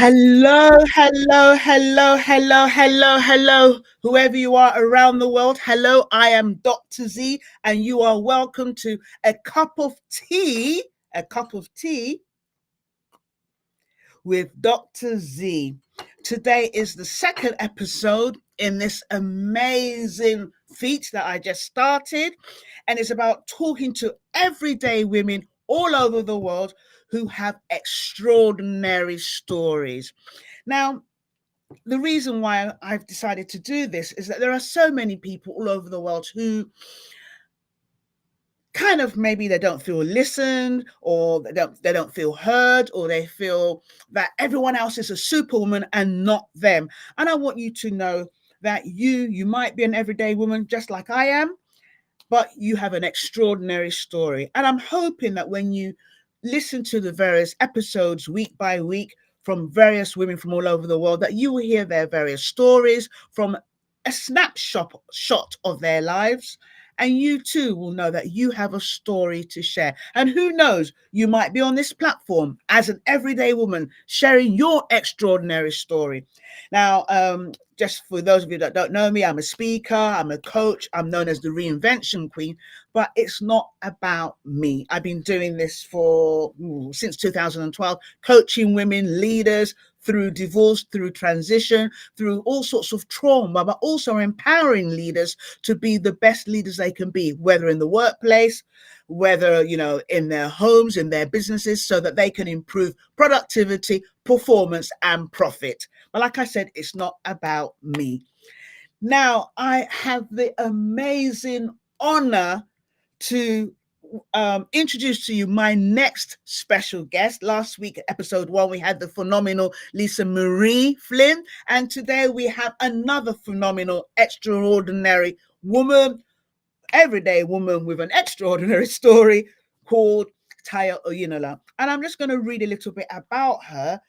Hello, hello, hello, hello, hello, hello, whoever you are around the world. Hello, I am Dr. Z, and you are welcome to a cup of tea, a cup of tea with Dr. Z. Today is the second episode in this amazing feat that I just started, and it's about talking to everyday women all over the world who have extraordinary stories. Now, the reason why I've decided to do this is that there are so many people all over the world who kind of maybe they don't feel listened, or they don't feel heard, or they feel that everyone else is a superwoman and not them. And I want you to know that you might be an everyday woman just like I am, but you have an extraordinary story. And I'm hoping that when you listen to the various episodes week by week from various women from all over the world, that you will hear their various stories from a snapshot of their lives. And you too will know that you have a story to share. And who knows, you might be on this platform as an everyday woman sharing your extraordinary story. Now, just for those of you that don't know me, I'm a speaker, I'm a coach, I'm known as the Reinvention Queen, but it's not about me. I've been doing this since 2012, coaching women leaders through divorce, through transition, through all sorts of trauma, but also empowering leaders to be the best leaders they can be, whether in the workplace, whether, in their homes, in their businesses, so that they can improve productivity, performance, and profit. But like I said, it's not about me. Now, I have the amazing honor to introduce to you my next special guest. Last week, episode 1, we had the phenomenal Lisa Marie Flynn, and today we have another phenomenal, extraordinary woman, everyday woman with an extraordinary story called Tayo Oyinlola. And I'm just going to read a little bit about her,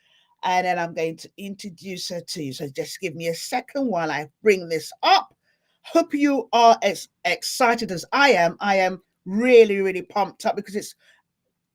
and then I'm going to introduce her to you. So just give me a second while I bring this up. Hope you are as excited as I am. I am really, really pumped up because it's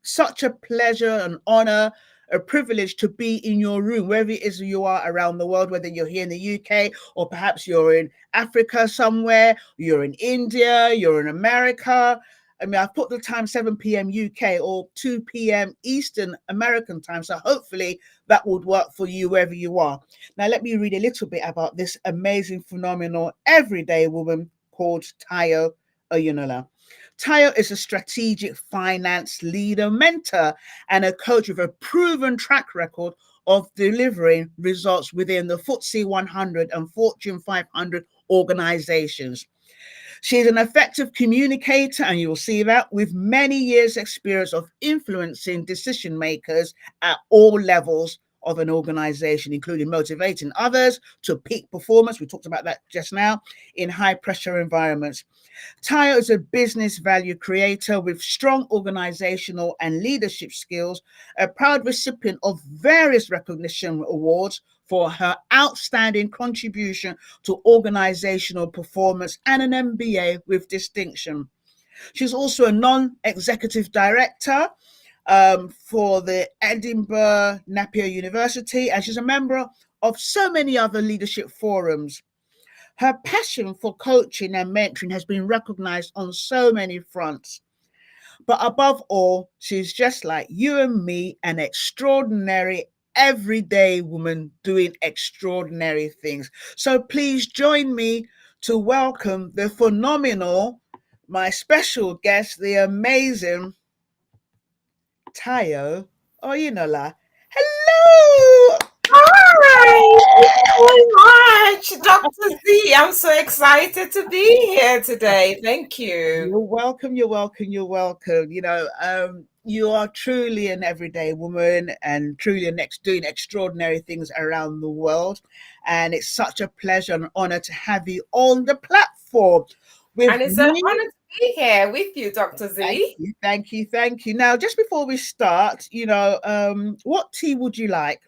such a pleasure, an honor, a privilege to be in your room, wherever it is you are around the world, whether you're here in the UK or perhaps you're in Africa somewhere, you're in India, you're in America. I mean, I've put the time 7 p.m. UK or 2 p.m. Eastern American time. So hopefully that would work for you wherever you are. Now, let me read a little bit about this amazing, phenomenal, everyday woman called Tayo Oyinlola. Tayo is a strategic finance leader, mentor, and a coach with a proven track record of delivering results within the FTSE 100 and Fortune 500 organizations. She is an effective communicator, and you will see that, with many years' experience of influencing decision makers at all levels of an organization, including motivating others to peak performance. We talked about that just now, in high pressure environments. Tayo is a business value creator with strong organizational and leadership skills, a proud recipient of various recognition awards for her outstanding contribution to organizational performance, and an MBA with distinction. She's also a non-executive director for the Edinburgh Napier University, and she's a member of so many other leadership forums. Her passion for coaching and mentoring has been recognized on so many fronts. But above all, she's just like you and me, an extraordinary, everyday woman doing extraordinary things. So please join me to welcome the phenomenal, my special guest, the amazing Tayo Oyinlola. Hello! Hi, thank you very much, Dr. Z. I'm so excited to be here today. Thank you. You're welcome. You're welcome. You're welcome. You are truly an everyday woman and truly doing extraordinary things around the world. And it's such a pleasure and honor to have you on the platform with And it's an me. honor to be here with you, Dr. Thank Z. you. Thank you. Thank you. Now, just before we start, what tea would you like?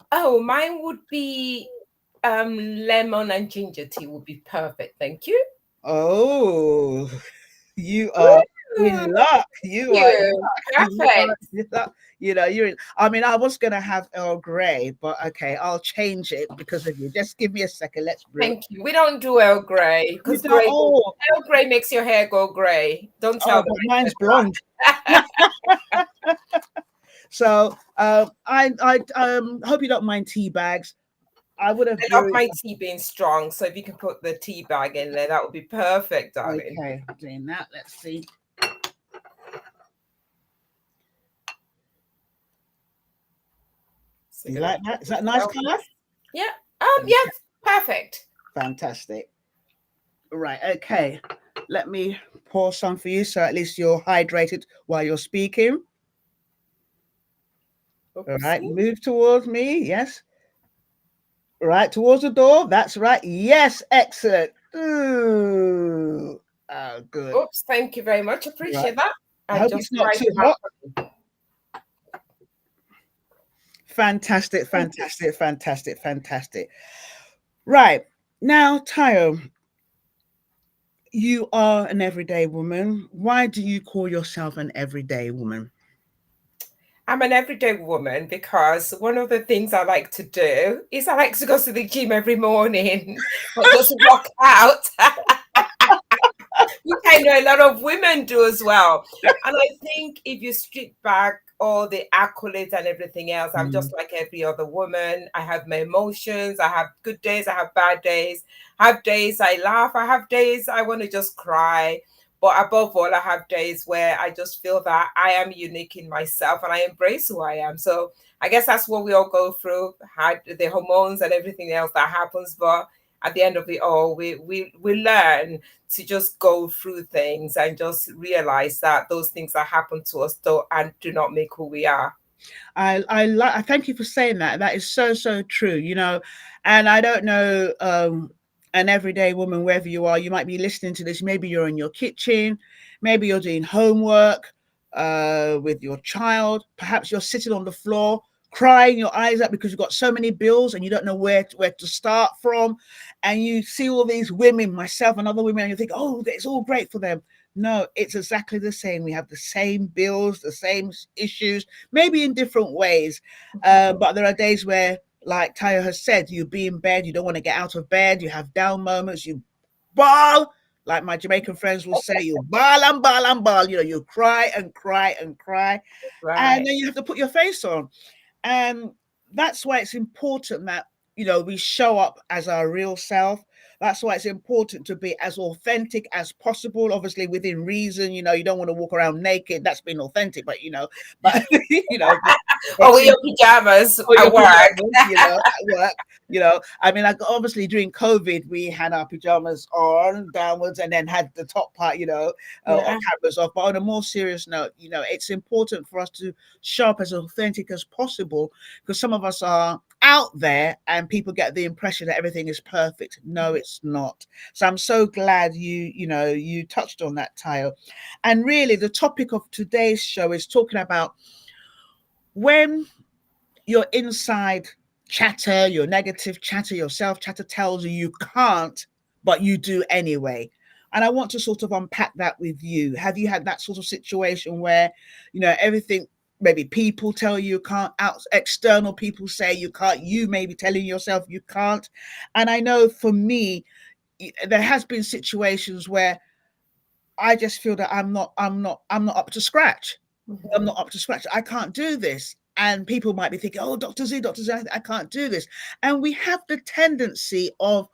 Oh, mine would be lemon and ginger tea would be perfect. Thank you. Oh, you are. in luck. You are in You. luck. You are Perfect. in luck. You know, you're in, I mean, I was gonna have Earl Grey, but okay, I'll change it because of you. Just give me a second. Let's brew. Thank you. We don't do Earl Grey You because don't, Earl Grey makes your hair go grey. Don't tell them but I mine's said blonde. that. So I hope you don't mind tea bags. I would have I love brewed. my tea being strong, so if you can put the tea bag in there, that would be perfect, darling. Okay, doing that. Let's see. So Do you gonna like that? Is that a nice color? Yeah. Yes, perfect. Fantastic. Right. Okay. Let me pour some for you, so at least you're hydrated while you're speaking. All right. Oopsie. Move towards me. Yes. Right towards the door. That's right. Yes. Excellent. Ooh. Oh, good. Oops, thank you very much. Right. Appreciate that. I I hope just it's not tried too it hot. out. Fantastic. Fantastic. Fantastic. Fantastic. Right. Now, Tayo, you are an everyday woman. Why do you call yourself an everyday woman? I'm an everyday woman because one of the things I like to do is I like to go to the gym every morning, not just walk out, which I know a lot of women do as well. And I think if you strip back all the accolades and everything else, I'm just like every other woman. I have my emotions. I have good days. I have bad days. I have days I laugh. I have days I want to just cry. But above all, I have days where I just feel that I am unique in myself and I embrace who I am. So I guess that's what we all go through, had the hormones and everything else that happens. But at the end of it all, we learn to just go through things and just realize that those things that happen to us do not make who we are. I thank you for saying that. That is so true. And I don't know, an everyday woman, wherever you are, you might be listening to this. Maybe you're in your kitchen, maybe you're doing homework with your child. Perhaps you're sitting on the floor crying your eyes out because you've got so many bills and you don't know where to start from. And you see all these women, myself and other women, and you think, oh, it's all great for them. No, it's exactly the same. We have the same bills, the same issues, maybe in different ways. But there are days where, like Tayo has said, you be in bed, you don't want to get out of bed, you have down moments, you bawl, like my Jamaican friends will say, you bawl and bawl and bawl. You cry and cry and cry, and Right. then you have to put your face on. And that's why it's important that, we show up as our real self. That's why it's important to be as authentic as possible, obviously within reason. You don't want to walk around naked. That's being authentic, but but Or it's with your pajamas or your at work. pajamas, at work. I mean, like obviously during COVID, we had our pajamas on downwards and then had the top part, our Yeah. cameras off. But on a more serious note, it's important for us to show up as authentic as possible, because some of us are out there and people get the impression that everything is perfect. No, it's not. So I'm so glad you touched on that, Tayo. And really, the topic of today's show is talking about when your inside chatter, your negative chatter, your self chatter tells you can't, but you do anyway. And I want to sort of unpack that with you. Have you had that sort of situation where, everything, maybe people tell you can't, out external people say you can't, you maybe telling yourself you can't. And I know for me, there has been situations where I just feel that I'm not up to scratch. I'm Mhm. not up to scratch. I can't do this. And people might be thinking, oh, Dr. Z, I can't do this. And we have the tendency of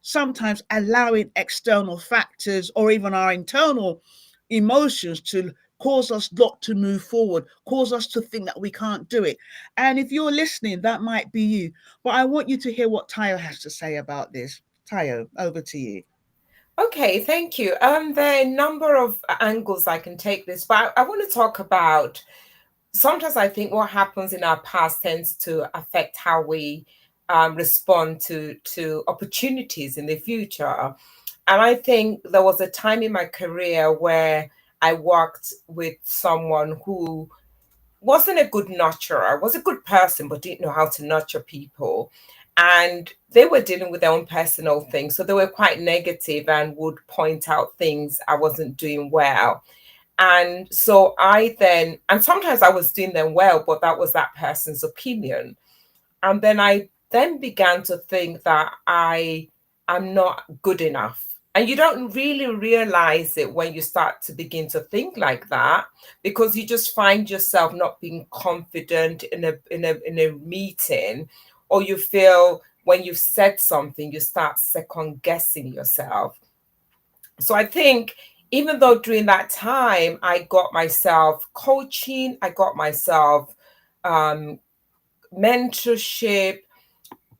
sometimes allowing external factors or even our internal emotions to cause us not to move forward, cause us to think that we can't do it. And if you're listening, that might be you. But I want you to hear what Tayo has to say about this. Tayo, over to you. Okay, thank you. There are a number of angles I can take this, but I want to talk about sometimes I think what happens in our past tends to affect how we respond to opportunities in the future. And I think there was a time in my career where I worked with someone who wasn't a good nurturer, was a good person, but didn't know how to nurture people. And they were dealing with their own personal things. So they were quite negative and would point out things I wasn't doing well. And so I then, and sometimes I was doing them well, but that was that person's opinion. And then I then began to think that I am not good enough. And you don't really realize it when you start to begin to think like that, because you just find yourself not being confident in a meeting, or you feel when you've said something, you start second guessing yourself. So I think even though during that time I got myself coaching, I got myself um, mentorship,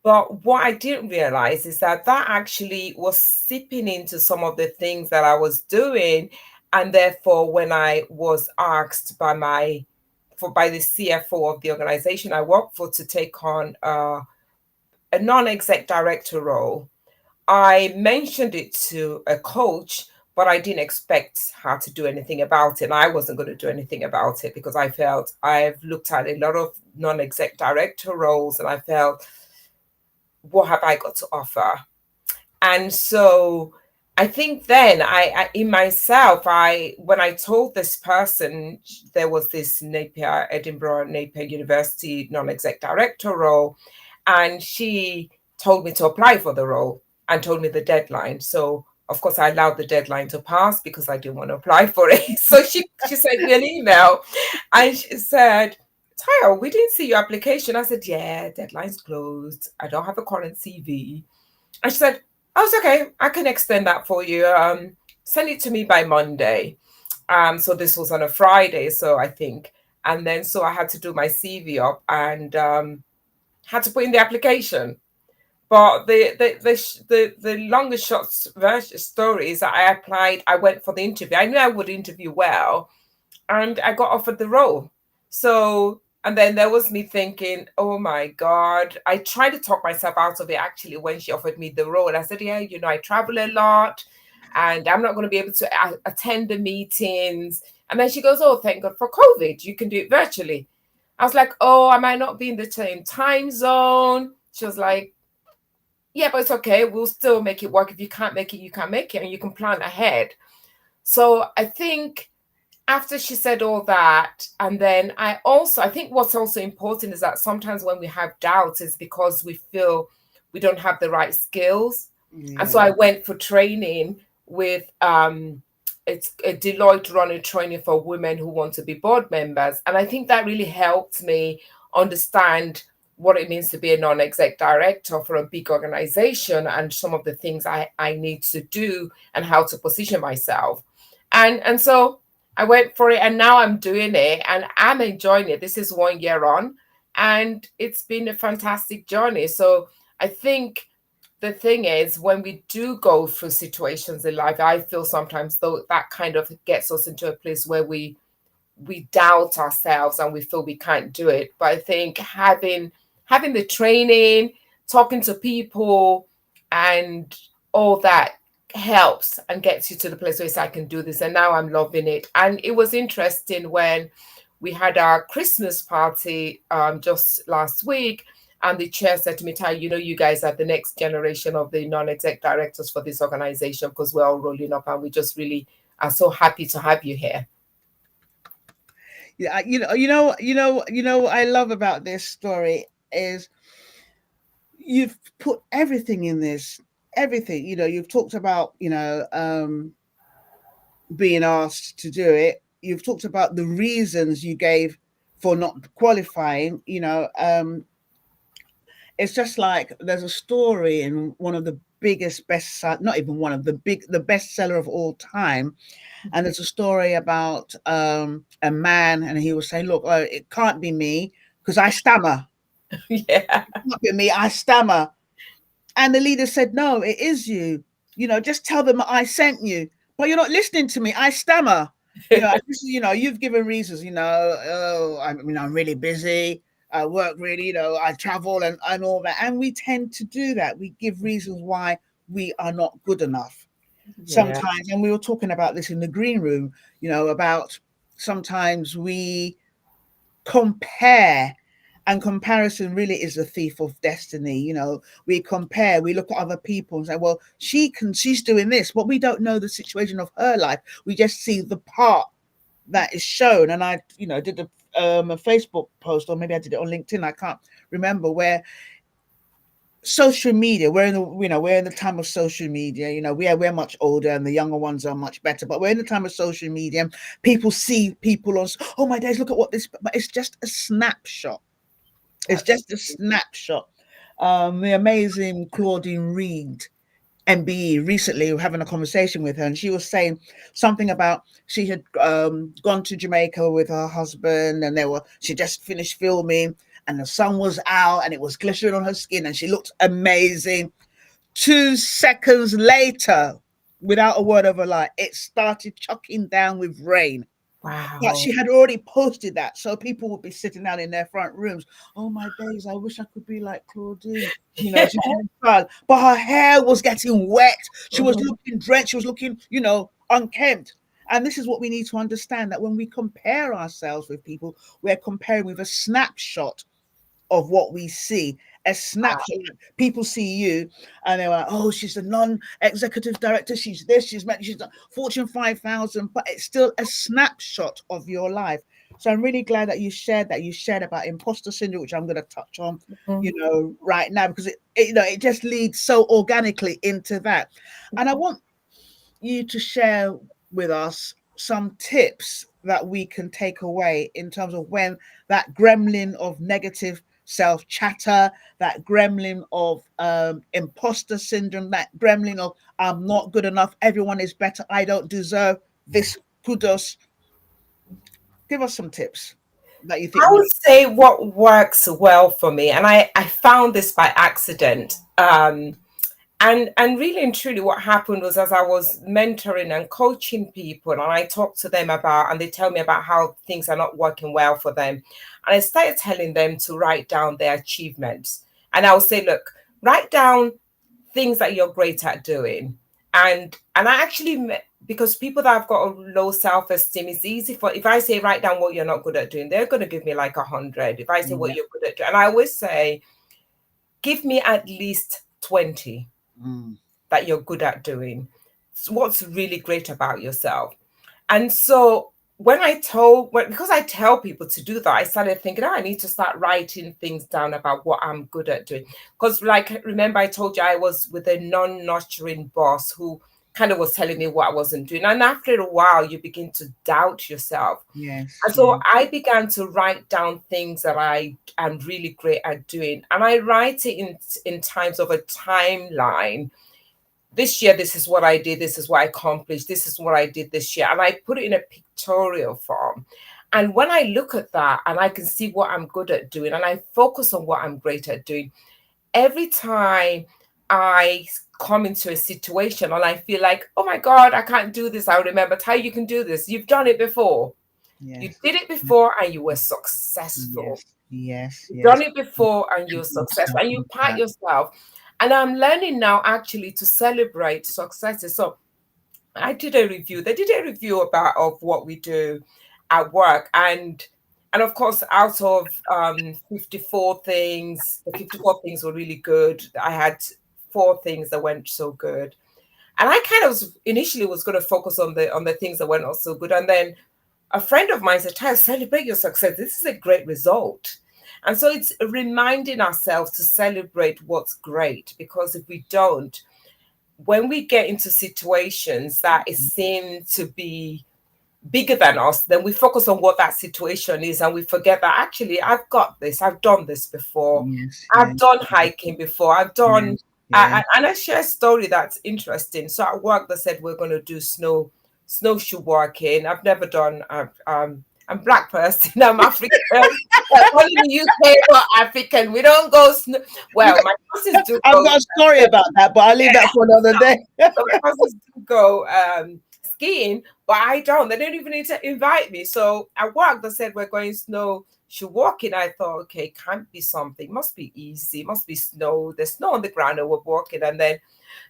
but what I didn't realize is that that actually was seeping into some of the things that I was doing. And therefore, when I was asked by the CFO of the organization I work for to take on a non-exec director role, I mentioned it to a coach, but I didn't expect her to do anything about it. And I wasn't going to do anything about it because I felt I've looked at a lot of non-exec director roles and I felt, what have I got to offer? And so I think then I in myself, when I told this person there was this Edinburgh Napier University non-exec director role, and she told me to apply for the role and told me the deadline. So of course I allowed the deadline to pass because I didn't want to apply for it. So she sent me an email and she said, Tayo, we didn't see your application. I said, yeah, deadline's closed. I don't have a current CV. And she said, oh, it's okay. I can extend that for you. Send it to me by Monday. So this was on a Friday, so I think. And then so I had to do my CV up and had to put in the application. But the longest short version story is that I applied. I went for the interview. I knew I would interview well, and I got offered the role. So, and then there was me thinking, oh my God, I tried to talk myself out of it actually when she offered me the role. I said, yeah, I travel a lot and I'm not going to be able to attend the meetings. And then she goes, oh, thank God for COVID. You can do it virtually. I was like, oh, I might not be in the same time zone. She was like, yeah, but it's okay. We'll still make it work. If you can't make it, you can't make it, and you can plan ahead. So I think after she said all that, and then I think what's also important is that sometimes when we have doubts is because we feel we don't have the right skills. And so I went for training with it's a Deloitte run a training for women who want to be board members. And I think that really helped me understand what it means to be a non-exec director for a big organization and some of the things I need to do and how to position myself. And so I went for it and now I'm doing it and I'm enjoying it. This is 1 year on and it's been a fantastic journey. So I think the thing is, when we do go through situations in life, I feel sometimes though that kind of gets us into a place where we doubt ourselves and we feel we can't do it. But I think having the training, talking to people and all that helps and gets you to the place where you say, I can do this. And now I'm loving it. And it was interesting when we had our Christmas party just last week. And the chair said to me, Ty, you guys are the next generation of the non-exec directors for this organization because we're all rolling up and we just really are so happy to have you here. Yeah, what I love about this story is you've put everything in this, everything. You've talked about being asked to do it. You've talked about the reasons you gave for not qualifying. It's just like there's a story in one of the biggest not even one of the bestseller of all time. And there's a story about a man, and he was saying, look, it can't be me because I stammer. Yeah. It can't be me, I stammer. And the leader said, no, it is you. Just tell them I sent you. But you're not listening to me. I stammer. You've given reasons, I'm really busy. I work really, I travel and all that. And we tend to do that. We give reasons why we are not good enough. Sometimes, and we were talking about this in the green room, about sometimes we compare, and comparison really is a thief of destiny. We compare, we look at other people and say, well, she's doing this, but we don't know the situation of her life. We just see the part that is shown. And I, did a Facebook post, or maybe I did it on LinkedIn. I can't remember, where social media, we're in the time of social media. We're much older and the younger ones are much better, but we're in the time of social media. People see people on, oh my days, look at what this, but it's just a snapshot. It's just a snapshot. The amazing Claudine Reed, MBE, recently having a conversation with her, and she was saying something about she had gone to Jamaica with her husband, and she just finished filming, and the sun was out and it was glistening on her skin, and she looked amazing. 2 seconds later, without a word of a lie, it started chucking down with rain. Wow. But she had already posted that, so people would be sitting down in their front rooms. Oh my days, I wish I could be like Claudine. She's but her hair was getting wet. She was looking drenched. She was looking, unkempt. And this is what we need to understand, that when we compare ourselves with people, we're comparing with a snapshot of what we see. A snapshot. People see you and they're like, oh, she's a non-executive director, she's this, she's Fortune 5,000, but it's still a snapshot of your life. So I'm really glad that you shared about imposter syndrome, which I'm going to touch on right now, because it just leads so organically into that. And I want you to share with us some tips that we can take away in terms of when that gremlin of negative self chatter, that gremlin of imposter syndrome, that gremlin of I'm not good enough, everyone is better, I don't deserve this kudos. Give us some tips that you think. I would say what works well for me, and I found this by accident. And really and truly what happened was, as I was mentoring and coaching people, and I talked to them about, and they tell me about how things are not working well for them, and I started telling them to write down their achievements. And I would say, look, write down things that you're great at doing. And I actually, because people that have got a low self-esteem, it's easy for, if I say write down what you're not good at doing, they're going to give me like 100. If I say what you're good at doing, and I always say, give me at least 20 that you're good at doing. What's really great about yourself. And so because I tell people to do that, I started thinking, I need to start writing things down about what I'm good at doing. Because remember I told you I was with a non-nurturing boss who kind of was telling me what I wasn't doing. And after a while, you begin to doubt yourself. Yes. And so I began to write down things that I am really great at doing. And I write it in times of a timeline. This year, this is what I did. This is what I accomplished. This is what I did this year. And I put it in a pictorial form. And when I look at that and I can see what I'm good at doing, and I focus on what I'm great at doing, every time I come into a situation and I feel like, oh my God, I can't do this, I remember, Ty, you can do this. You've done it before. Yes. You did it before and you were successful. Yes. You've done it before and you're successful. And you pat yourself. And I'm learning now actually to celebrate successes. So I did a review. They did a review of what we do at work. And of course, out of 54 things, the 54 things were really good. I had 4 things that went so good. And I kind of initially was going to focus on the things that went not so good. And then a friend of mine said, Ty, celebrate your success. This is a great result. And so it's reminding ourselves to celebrate what's great, because if we don't, when we get into situations that seem to be bigger than us, then we focus on what that situation is and we forget that actually I've got this, I've done this before. I've done hiking before, I've done, and I share a story that's interesting. So at work, they said we're going to do snowshoe walking. I've never done, I'm Black person, I'm African. Only in the UK, we're African. We don't go well, my cousins do. I've got a story about that, but I'll leave that for another day. So my cousins do go skiing, but I don't. They don't even need to invite me. So at work, they said we're going snowshoe walking. I thought, okay, can't be something. Must be easy. Must be snow. There's snow on the ground, and we're walking. And then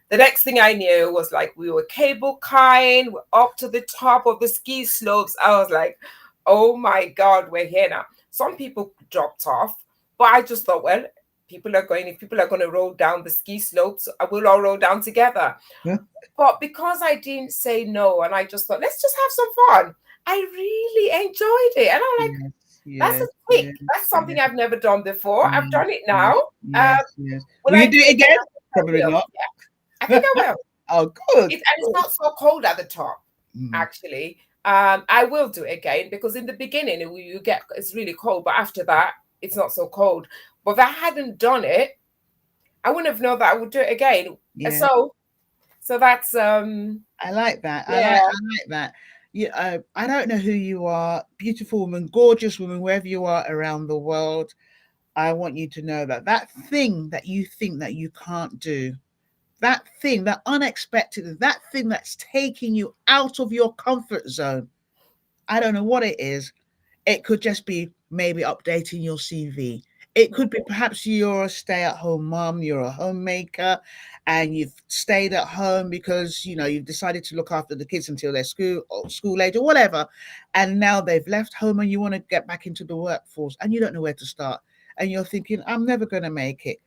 the next thing I knew was like we were cable carrying. We're up to the top of the ski slopes. I was like, oh my God, we're here now. Some people dropped off, but I just thought, well, if people are going to roll down the ski slopes, we'll all roll down together. Yeah. But because I didn't say no, and I just thought, let's just have some fun. I really enjoyed it. And I'm like, that's a Yes, tick. yes, That's something yes, I've never done before. I've yes, done it yes, now. yes, yes. Will Will I you do do it it again? again? I think I Probably will. not. Yeah, I think I will. Oh, good. And it's not so cold at the top, Mm, actually. I will do it again because in the beginning it's really cold, but after that it's not so cold. But if I hadn't done it, I wouldn't have known that I would do it again. yeah, So that's I like that. yeah. I like that. Yeah, I don't know who you are, beautiful woman, gorgeous woman, wherever you are around the world. I want you to know that that thing that you think that you can't do, that thing, that unexpected, that thing that's taking you out of your comfort zone. I don't know what it is. It could just be maybe updating your CV. It could be perhaps you're a stay at home mom, you're a homemaker, and you've stayed at home because you've decided to look after the kids until they're school age or whatever. And now they've left home and you want to get back into the workforce and you don't know where to start. And you're thinking, I'm never going to make it.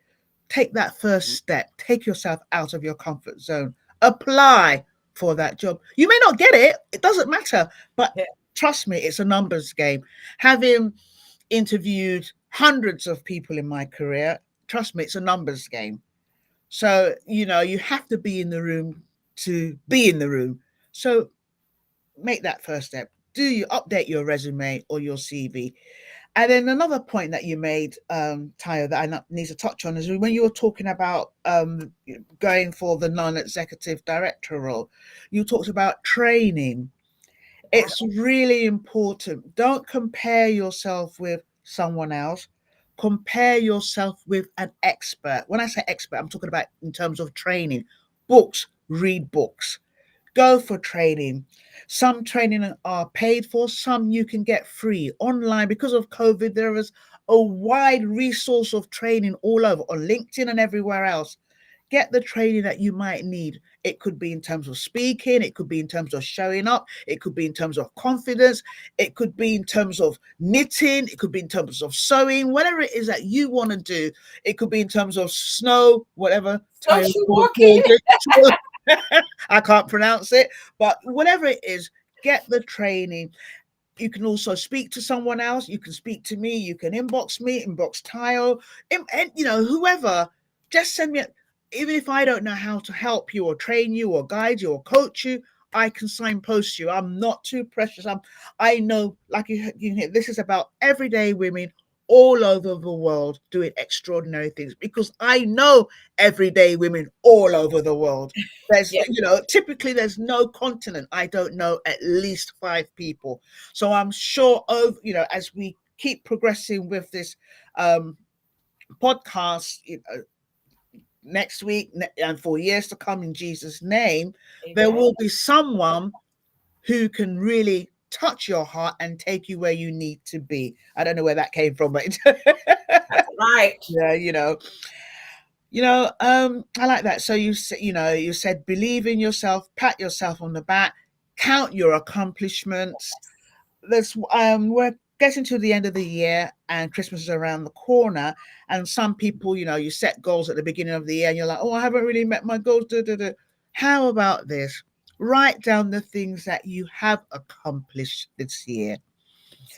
Take that first step, take yourself out of your comfort zone, apply for that job. You may not get it, it doesn't matter, but Yeah. trust me, it's a numbers game. Having interviewed hundreds of people in my career, trust me, it's a numbers game. So, you have to be in the room to be in the room. So make that first step. Do you update your resume or your CV? And then another point that you made, Tayo, that I need to touch on is when you were talking about going for the non-executive director role, you talked about training. It's really important. Don't compare yourself with someone else. Compare yourself with an expert. When I say expert, I'm talking about in terms of training. Books, read books. Go for training. Some training are paid for, some you can get free online. Because of COVID, there is a wide resource of training all over on LinkedIn and everywhere else. Get the training that you might need. It could be in terms of speaking, it could be in terms of showing up, it could be in terms of confidence, it could be in terms of knitting, it could be in terms of sewing, whatever it is that you want to do. It could be in terms of snow, whatever Tyler Social called walking. it. I can't pronounce it, but whatever it is, get the training. You can also speak to someone else. You can speak to me. You can inbox me, inbox Tile, and whoever. Just send me. Even if I don't know how to help you or train you or guide you or coach you, I can signpost you. I'm not too precious. I know, like you hear, this is about everyday women all over the world doing extraordinary things because I know everyday women all over the world. There's, Yeah. Typically there's no continent I don't know at least 5 people. So I'm sure as we keep progressing with this podcast, next week and for years to come, in Jesus' name, there Amen. will be someone who can really touch your heart and take you where you need to be. I don't know where that came from, but Right. yeah, I like that. So you said believe in yourself, pat yourself on the back, count your accomplishments. We're getting to the end of the year and Christmas is around the corner, and some people, you set goals at the beginning of the year and you're like, oh, I haven't really met my goals. How about this? Write down the things that you have accomplished this year.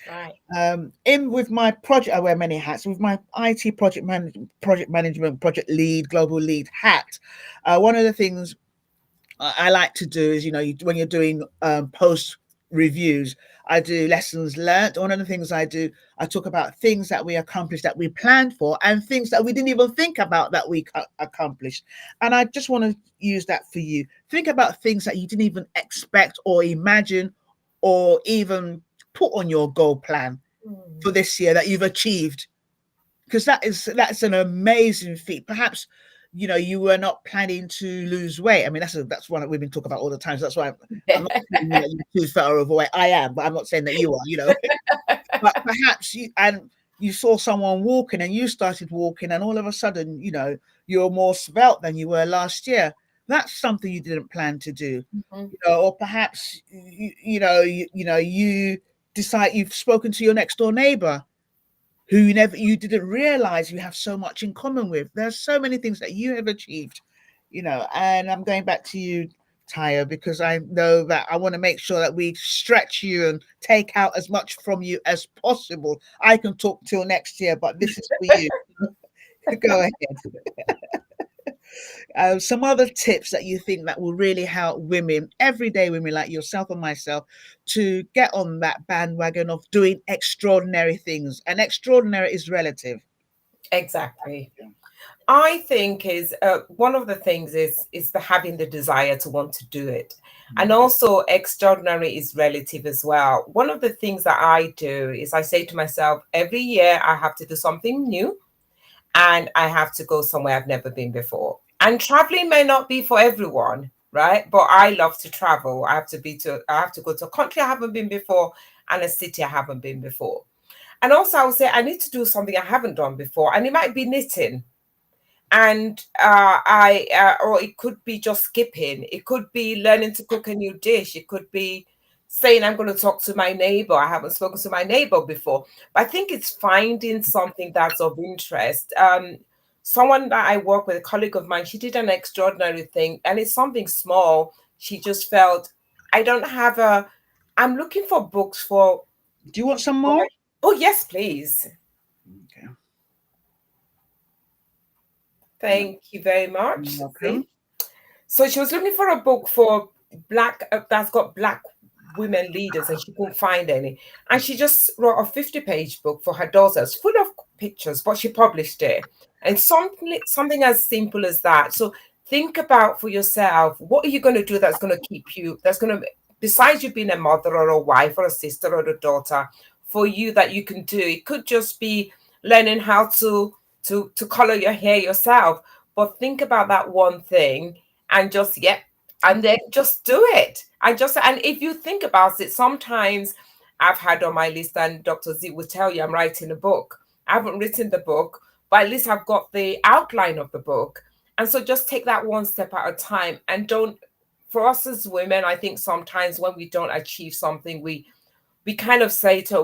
That's right. In with my project, I wear many hats. With my IT project management, project lead, global lead hat, one of the things I like to do is, when you're doing post reviews, I do lessons learned. One of the things I do, I talk about things that we accomplished that we planned for and things that we didn't even think about that we accomplished. And I just want to use that for you. Think about things that you didn't even expect or imagine or even put on your goal plan for this year that you've achieved, because that's an amazing feat. Perhaps you were not planning to lose weight. I mean, that's one that we've been talking about all the time. So that's why I'm not saying that you're too fat or overweight. I am, but I'm not saying that you are. But perhaps you saw someone walking and you started walking, and all of a sudden, you're more svelte than you were last year. That's something you didn't plan to do. Or perhaps you decide you've spoken to your next door neighbor who you didn't realize you have so much in common with. There's so many things that you have achieved, and I'm going back to you, Taya, because I know that I want to make sure that we stretch you and take out as much from you as possible. I can talk till next year, but this is for you. Go ahead. Some other tips that you think that will really help women, everyday women like yourself and myself, to get on that bandwagon of doing extraordinary things. And extraordinary is relative. Exactly. I think is one of the things is the having the desire to want to do it. And also extraordinary is relative as well. One of the things that I do is I say to myself, every year I have to do something new and I have to go somewhere I've never been before. And traveling may not be for everyone, right? But I love to travel. I have to go to a country I haven't been before and a city I haven't been before. And also I would say I need to do something I haven't done before. And it might be knitting. And or it could be just skipping. It could be learning to cook a new dish. It could be saying I'm going to talk to my neighbor. I haven't spoken to my neighbor before. But I think it's finding something that's of interest. Someone that I work with, a colleague of mine, she did an extraordinary thing, and it's something small. She just felt, I'm looking for books for. Do you want some more? Oh, yes, please. Okay. Thank you very much. So she was looking for a book for that's got Black women leaders, and she couldn't find any. And she just wrote a 50-page book for her daughters, full of pictures, but she published it. And something as simple as that. So think about for yourself, what are you going to do that's going to keep you, that's going to, besides you being a mother or a wife or a sister or a daughter, for you that you can do. It could just be learning how to color your hair yourself, but think about that one thing and just and then just do it. And if you think about it, sometimes I've had on my list, and Dr. Z will tell you I'm writing a book. I haven't written the book, but at least I've got the outline of the book. And so just take that one step at a time, and for us as women, I think sometimes when we don't achieve something, we kind of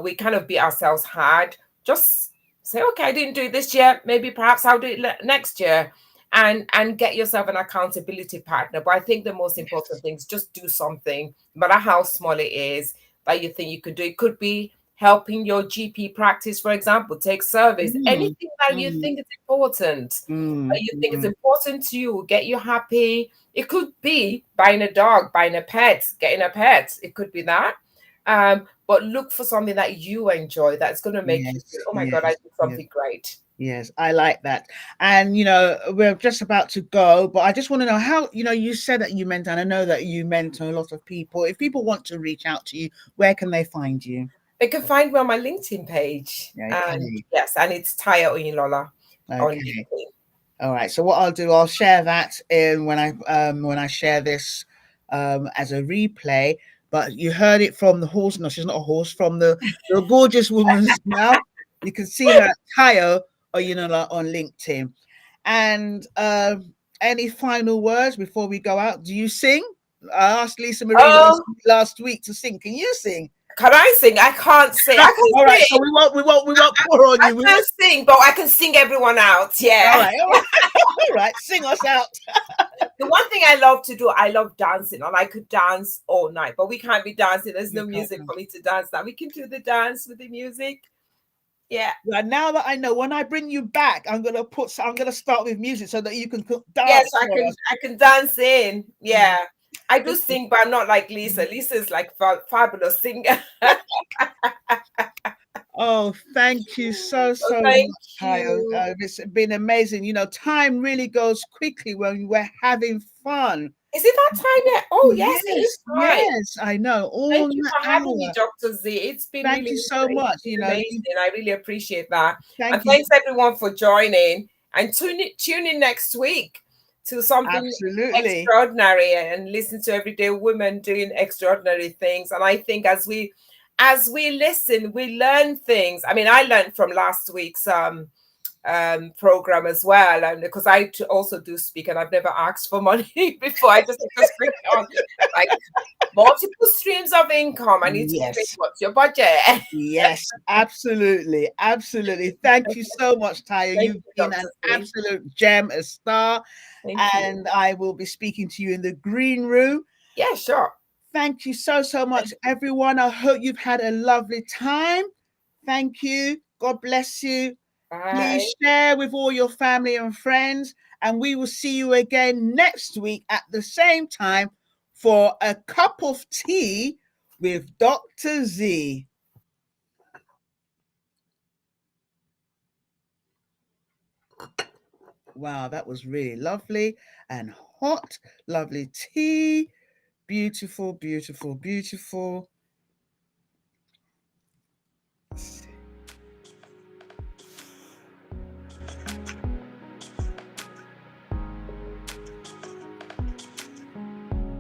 we kind of beat ourselves hard. Just say, okay, I didn't do it this year. Maybe perhaps I'll do it next year, and get yourself an accountability partner. But I think the most important thing is just do something, no matter how small it is, that you think you could do. It could be helping your GP practice, for example, take service, anything that you think is important, that you think is important to you, get you happy. It could be buying a dog, buying a pet, getting a pet. It could be that. But look for something that you enjoy that's going to make you feel, oh my God, I did something great. Yes, I like that. And, we're just about to go, but I just want to know how, you said that you mentor, and I know that you mentor a lot of people. If people want to reach out to you, where can they find you? They can find me on my LinkedIn page. And it's Taya Oyinlola on LinkedIn. All right. So what I'll do, I'll share that when I share this as a replay. But you heard it from the horse. No, she's not a horse. From the gorgeous woman's mouth. You can see her, Taya Oyinlola, on LinkedIn. And any final words before we go out? Do you sing? I asked Lisa Marie last week to sing. Can you sing? Can I sing? I can't sing. I can all right, so we won't pour on you. I can sing, but I can sing everyone out. Yeah. All right. All right. Sing us out. The one thing I love to do, I love dancing, and I could dance all night, but we can't be dancing. There's no music for me to dance now. We can do the dance with the music. Yeah. Well, now that I know, when I bring you back, I'm gonna start with music so that you can dance. Yes, I can dance in. Yeah. I do sing, but I'm not like Lisa. Lisa's like fabulous singer. Oh, thank you so much, Tayo. It's been amazing. Time really goes quickly when we're having fun. Is it that time yet? Oh, yes, it is time. Yes, I know. Thank you for having me, Dr. Z. It's been thank you so much. Amazing. I really appreciate that. Thanks everyone for joining, and tune in next week to something extraordinary, and listen to everyday women doing extraordinary things. And I think as we listen, we learn things. I mean, I learned from last week's program as well, and because I also do speak, and I've never asked for money before. I just bring on like multiple streams of income. I need to think, what's your budget? Yes, absolutely. Thank you so much, Taya. You've been an absolute gem, a star. And I will be speaking to you in the green room. Yeah, sure. Thank you so much, everyone. I hope you've had a lovely time. Thank you. God bless you. Bye. Please share with all your family and friends, and we will see you again next week at the same time for a cup of tea with Dr. Z. Wow, that was really lovely and hot. Lovely tea. Beautiful, beautiful, beautiful.